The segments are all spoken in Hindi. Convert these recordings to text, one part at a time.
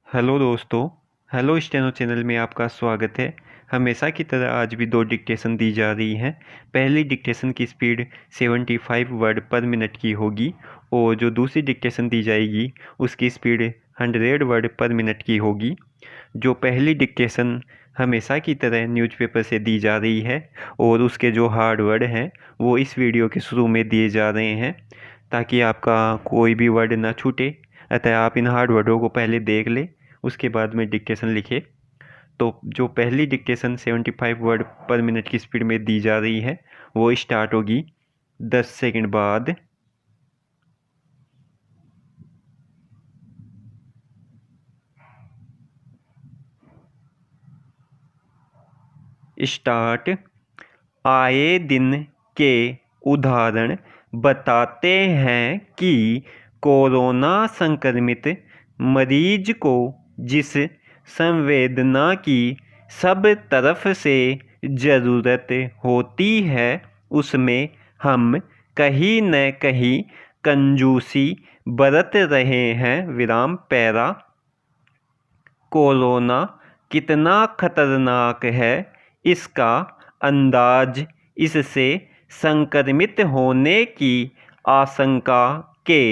हेलो दोस्तों। हेलो स्टेनो चैनल में आपका स्वागत है। हमेशा की तरह आज भी दो डिक्टेशन दी जा रही हैं। पहली डिक्टेशन की स्पीड 75 वर्ड पर मिनट की होगी और जो दूसरी डिक्टेशन दी जाएगी उसकी स्पीड 100 वर्ड पर मिनट की होगी। जो पहली डिक्टेशन हमेशा की तरह न्यूज़पेपर से दी जा रही है और उसके जो हार्ड वर्ड हैं वो इस वीडियो के शुरू में दिए जा रहे हैं ताकि आपका कोई भी वर्ड ना छूटे। अतः आप इन हार्ड वर्डों को पहले देख लें, उसके बाद में डिक्टेशन लिखे। तो जो पहली डिक्टेशन 75 वर्ड पर मिनट की स्पीड में दी जा रही है वो स्टार्ट होगी 10 सेकंड बाद। स्टार्ट। आए दिन के उदाहरण बताते हैं कि कोरोना संक्रमित मरीज को जिस संवेदना की सब तरफ से ज़रूरत होती है उसमें हम कहीं न कहीं कंजूसी बरत रहे हैं। विराम पैरा। कोरोना कितना खतरनाक है इसका अंदाज इससे संक्रमित होने की आशंका के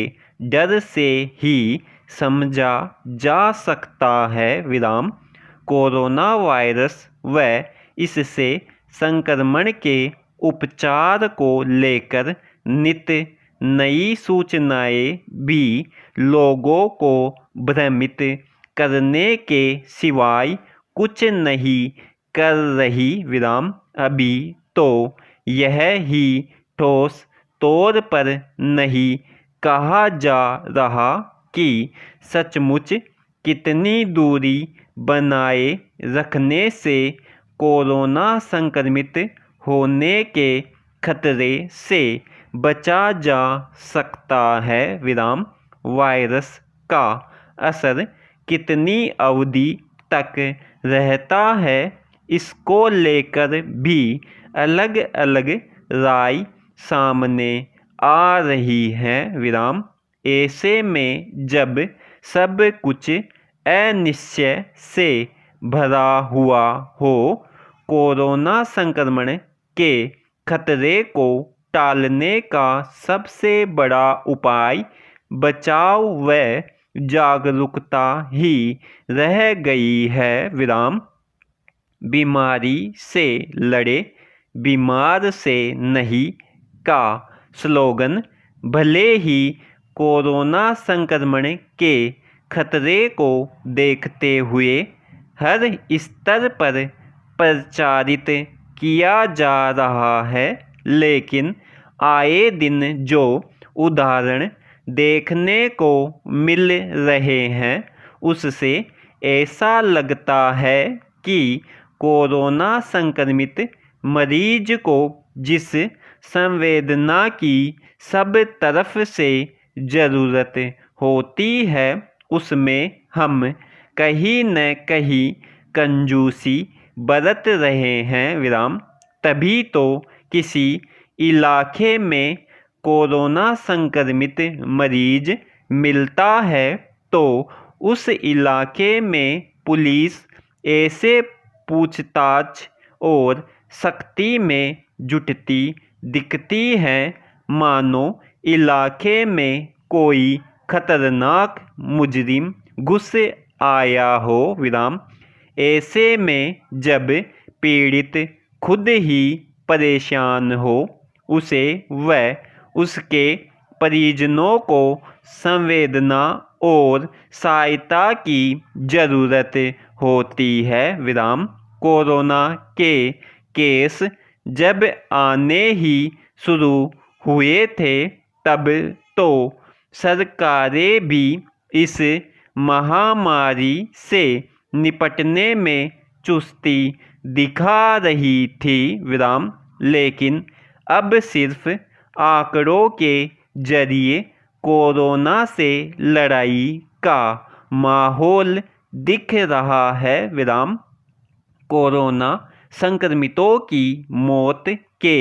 डर से ही समझा जा सकता है। विराम कोरोना वायरस व इससे संक्रमण के उपचार को लेकर नित नई सूचनाएं भी लोगों को भ्रमित करने के सिवाय कुछ नहीं कर रही। विराम अभी तो यह ही ठोस तौर पर नहीं कहा जा रहा कि सचमुच कितनी दूरी बनाए रखने से कोरोना संक्रमित होने के खतरे से बचा जा सकता है। विराम वायरस का असर कितनी अवधि तक रहता है इसको लेकर भी अलग अलग राय सामने आ रही है। विराम ऐसे में जब सब कुछ अनिश्चय से भरा हुआ हो, कोरोना संक्रमण के खतरे को टालने का सबसे बड़ा उपाय बचाव व जागरूकता ही रह गई है। विराम बीमारी से लड़े बीमार से नहीं का स्लोगन भले ही कोरोना संक्रमण के खतरे को देखते हुए हर स्तर पर प्रचारित किया जा रहा है, लेकिन आए दिन जो उदाहरण देखने को मिल रहे हैं उससे ऐसा लगता है कि कोरोना संक्रमित मरीज को जिस संवेदना की सब तरफ से ज़रूरत होती है उसमें हम कहीं न कहीं कंजूसी बरत रहे हैं। विराम तभी तो किसी इलाके में कोरोना संक्रमित मरीज मिलता है तो उस इलाके में पुलिस ऐसे पूछताछ और सख्ती में जुटती दिखती है मानो इलाके में कोई खतरनाक मुजरिम घुस आया हो। विराम ऐसे में जब पीड़ित खुद ही परेशान हो उसे व उसके परिजनों को संवेदना और सहायता की ज़रूरत होती है। विराम कोरोना के केस जब आने ही शुरू हुए थे तब तो सरकारें भी इस महामारी से निपटने में चुस्ती दिखा रही थी। विराम लेकिन अब सिर्फ आंकड़ों के जरिए कोरोना से लड़ाई का माहौल दिख रहा है। विराम कोरोना संक्रमितों की मौत के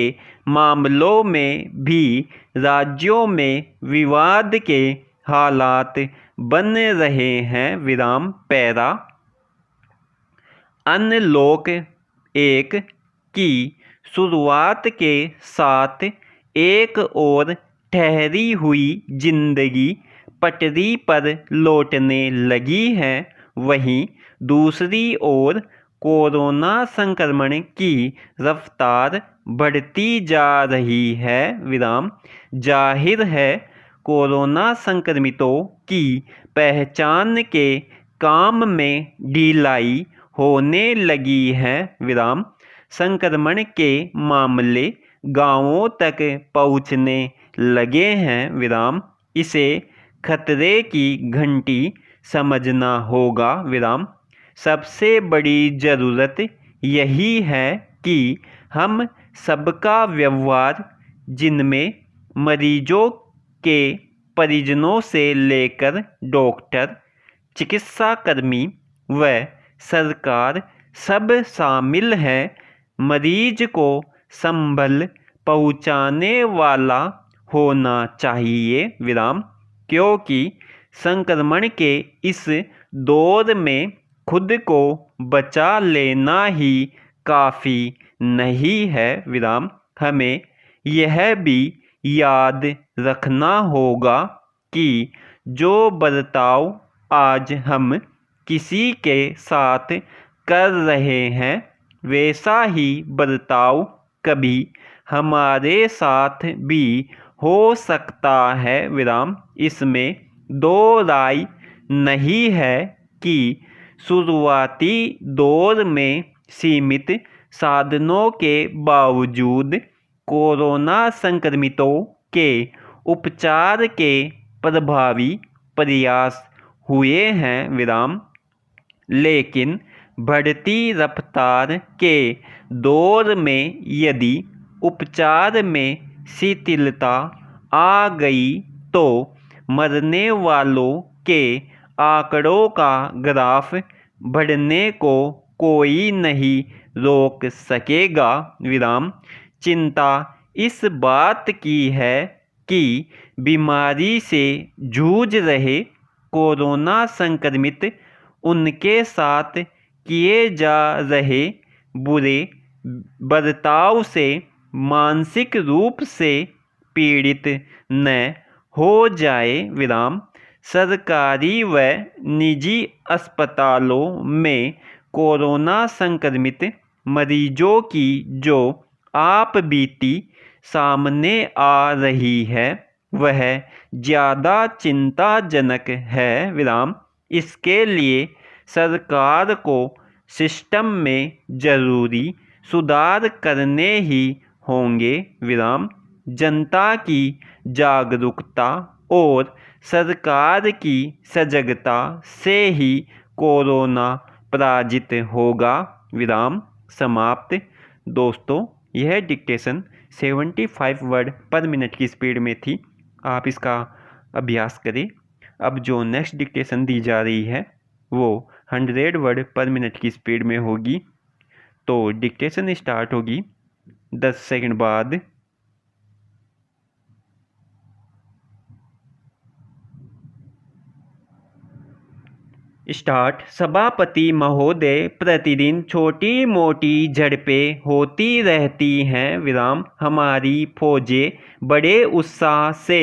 मामलों में भी राज्यों में विवाद के हालात बन रहे हैं विराम पैरा। अनलॉक 1 की शुरुआत के साथ एक और ठहरी हुई जिंदगी पटरी पर लौटने लगी है, वहीं दूसरी ओर कोरोना संक्रमण की रफ्तार बढ़ती जा रही है विराम। जाहिर है कोरोना संक्रमितों की पहचान के काम में ढिलाई होने लगी है विराम। संक्रमण के मामले गांवों तक पहुंचने लगे हैं विराम। इसे खतरे की घंटी समझना होगा विराम। सबसे बड़ी ज़रूरत यही है कि हम सबका व्यवहार, जिनमें मरीजों के परिजनों से लेकर डॉक्टर, चिकित्साकर्मी व सरकार सब शामिल है, मरीज को संभल पहुंचाने वाला होना चाहिए विराम। क्योंकि संक्रमण के इस दौर में खुद को बचा लेना ही काफ़ी नहीं है विराम। हमें यह भी याद रखना होगा कि जो बर्ताव आज हम किसी के साथ कर रहे हैं, वैसा ही बर्ताव कभी हमारे साथ भी हो सकता है विराम। इसमें दो राय नहीं है कि शुरुआती दौर में सीमित साधनों के बावजूद कोरोना संक्रमितों के उपचार के प्रभावी प्रयास हुए हैं विराम। लेकिन बढ़ती रफ्तार के दौर में यदि उपचार में शिथिलता आ गई तो मरने वालों के आंकड़ों का ग्राफ बढ़ने को कोई नहीं रोक सकेगा विराम। चिंता इस बात की है कि बीमारी से जूझ रहे कोरोना संक्रमित उनके साथ किए जा रहे बुरे बर्ताव से मानसिक रूप से पीड़ित न हो जाए विराम। सरकारी व निजी अस्पतालों में कोरोना संक्रमित मरीजों की जो आप बीती सामने आ रही है, वह ज़्यादा चिंताजनक है विराम। इसके लिए सरकार को सिस्टम में ज़रूरी सुधार करने ही होंगे विराम। जनता की जागरूकता और सरकार की सजगता से ही कोरोना पराजित होगा विराम। समाप्त। दोस्तों, यह डिक्टेशन 75 वर्ड पर मिनट की स्पीड में थी। आप इसका अभ्यास करें। अब जो नेक्स्ट डिक्टेशन दी जा रही है वो 100 वर्ड पर मिनट की स्पीड में होगी। तो डिक्टेशन स्टार्ट होगी 10 सेकंड बाद। स्टार्ट। सभापति महोदय, प्रतिदिन छोटी मोटी झड़पें होती रहती हैं विराम। हमारी फौजें बड़े उत्साह से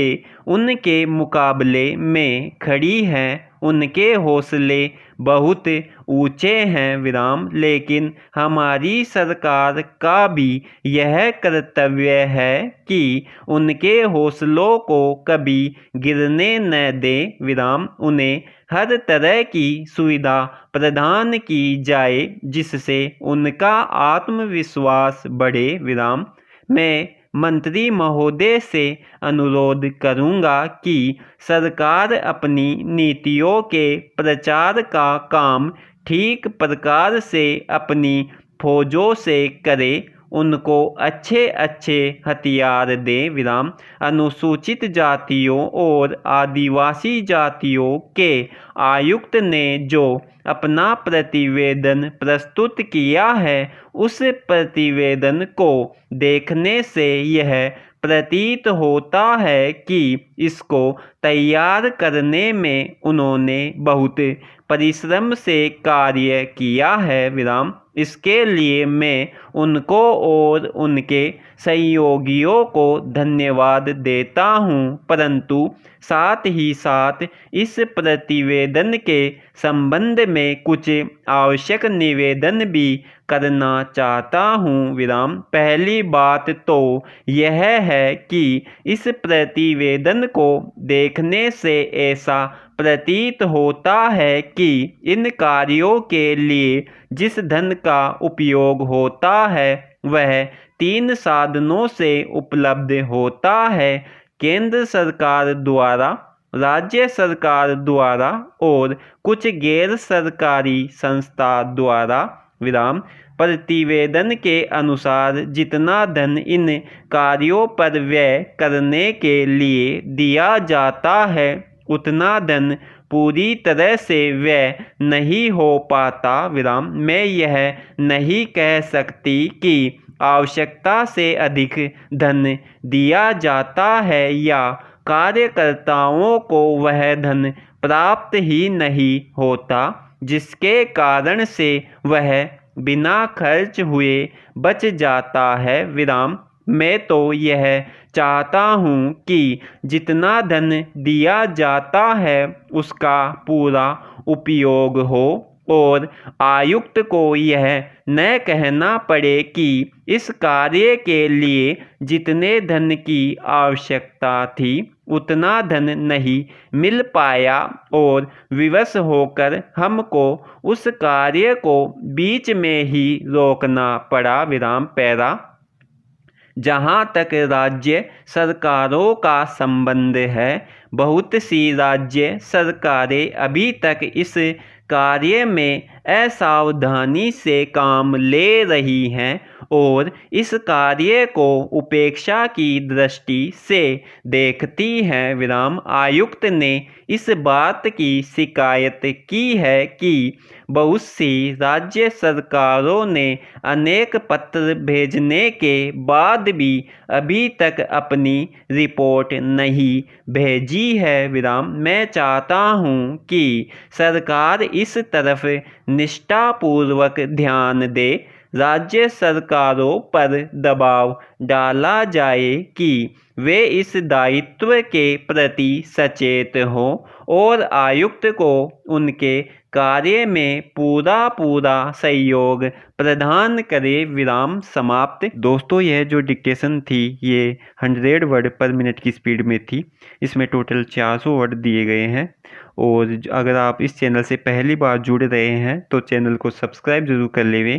उनके मुकाबले में खड़ी हैं। उनके हौसले बहुत ऊंचे हैं विराम। लेकिन हमारी सरकार का भी यह कर्तव्य है कि उनके हौसलों को कभी गिरने न दे विराम। उन्हें हर तरह की सुविधा प्रदान की जाए जिससे उनका आत्मविश्वास बढ़े विराम। मैं मंत्री महोदय से अनुरोध करूंगा कि सरकार अपनी नीतियों के प्रचार का काम ठीक प्रकार से अपनी फौजों से करे। उनको अच्छे अच्छे हथियार दे विराम। अनुसूचित जातियों और आदिवासी जातियों के आयुक्त ने जो अपना प्रतिवेदन प्रस्तुत किया है, उस प्रतिवेदन को देखने से यह प्रतीत होता है कि इसको तैयार करने में उन्होंने बहुत परिश्रम से कार्य किया है विराम। इसके लिए मैं उनको और उनके सहयोगियों को धन्यवाद देता हूं, परंतु साथ ही साथ इस प्रतिवेदन के संबंध में कुछ आवश्यक निवेदन भी करना चाहता हूं विराम। पहली बात तो यह है कि इस प्रतिवेदन को देखने से ऐसा प्रतीत होता है कि इन कार्यों के लिए जिस धन का उपयोग होता है वह 3 साधनों से उपलब्ध होता है, केंद्र सरकार द्वारा, राज्य सरकार द्वारा और कुछ गैर सरकारी संस्था द्वारा विराम। प्रतिवेदन के अनुसार जितना धन इन कार्यों पर व्यय करने के लिए दिया जाता है उतना धन पूरी तरह से व्यय नहीं हो पाता विराम। मैं यह नहीं कह सकती कि आवश्यकता से अधिक धन दिया जाता है या कार्यकर्ताओं को वह धन प्राप्त ही नहीं होता, जिसके कारण से वह बिना खर्च हुए बच जाता है विराम। मैं तो यह चाहता हूँ कि जितना धन दिया जाता है उसका पूरा उपयोग हो और आयुक्त को यह न कहना पड़े कि इस कार्य के लिए जितने धन की आवश्यकता थी उतना धन नहीं मिल पाया और विवश होकर हमको उस कार्य को बीच में ही रोकना पड़ा विराम। पैरा जहाँ तक राज्य सरकारों का संबंध है, बहुत सी राज्य सरकारें अभी तक इस कार्य में असावधानी से काम ले रही हैं और इस कार्य को उपेक्षा की दृष्टि से देखती हैं विराम। आयुक्त ने इस बात की शिकायत की है कि बहुत सी राज्य सरकारों ने अनेक पत्र भेजने के बाद भी अभी तक अपनी रिपोर्ट नहीं भेजी है विराम। मैं चाहता हूं कि सरकार इस तरफ निष्ठापूर्वक ध्यान दे, राज्य सरकारों पर दबाव डाला जाए कि वे इस दायित्व के प्रति सचेत हों और आयुक्त को उनके कार्य में पूरा सहयोग प्रदान करे विराम। समाप्त। दोस्तों, यह जो डिक्टेशन थी ये 100 वर्ड पर मिनट की स्पीड में थी। इसमें टोटल 400 वर्ड दिए गए हैं और अगर आप इस चैनल से पहली बार जुड़ रहे हैं तो चैनल को सब्सक्राइब जरूर कर लेवें।